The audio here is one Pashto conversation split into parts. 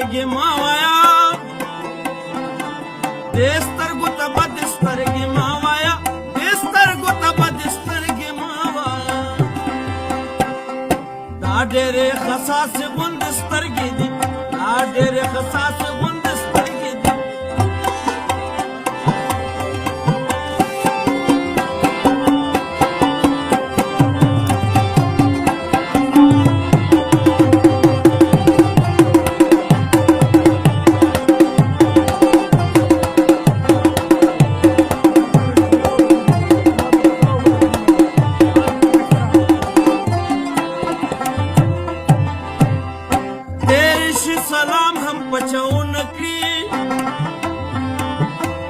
سترګې ما وایا دې سترګو ته بد سترګې ما وایا دې سترګو ته بد سترګې ما وایا دا ډېرې حساسې غوندې سترګې دي دا ډېرې حساسې غوندې سترګې دي سلام هم پچاو نکړي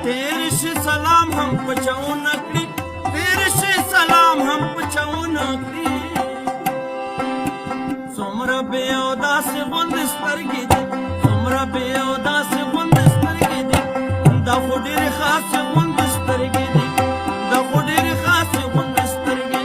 تیر شي سلام هم پچاو نکړي تیر شي سلام هم پچاو نکړي څومره بې او داسې غوندې سترګې دي څومره بې او داسې غوندې سترګې دي دا خو ډېرې خاصې غوندې سترګې دي دا خو ډېرې خاصې غوندې سترګې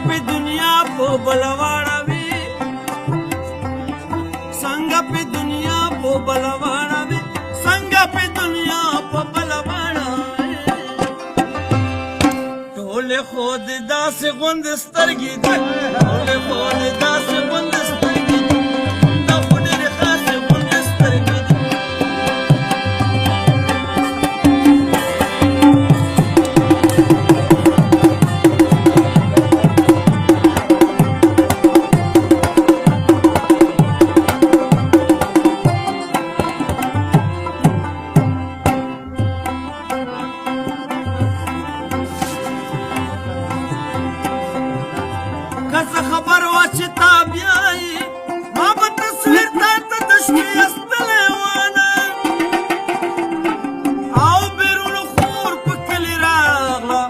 په دنیا په بلواړوي څنګه په دنیا په بلواړوي څنګه په دنیا په بلواړوي ټولې خود داسې غوندې سترګې دي ټولې خود داسې غوندې سترګې دي دا خو ډېرې خاصې غوندې سترګې دي که خبر وا چې تا بیایي ما به تصویر تا ته د شپې استلی وانه او بیرون خور په کلي راغله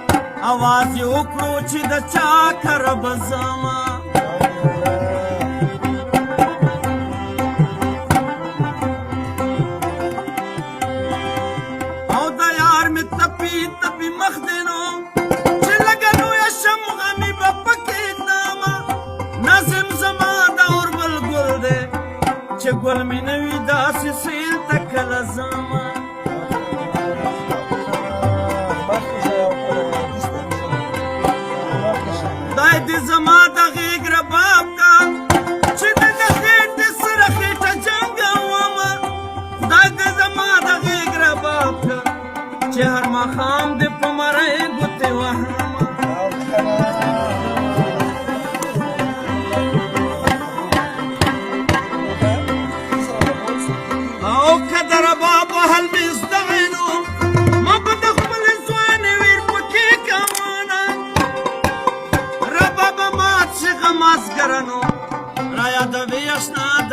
اواز یې وکړو چې د چا کره به ځمه او د یار مې تپي تپي مخ دی نو چې لږه لویه شم غمي به پکې نظم زما د اوربل ګل دی چې ګل مې نه وي داسې سیل ته کله ځمه خدای دې زما د غېږ رباب کا چې د خېټې سره خېټه جنګومه خدای دې زما د غېږ رباب کا چې هر ماښام دې په مرۍ ګوتې وهمه او که د رباب وهل مې زده وی نو ما به د خپلې ځوانې ویر پکې کومه ربابه مات شي غمازګره نو را یادوي اشنا د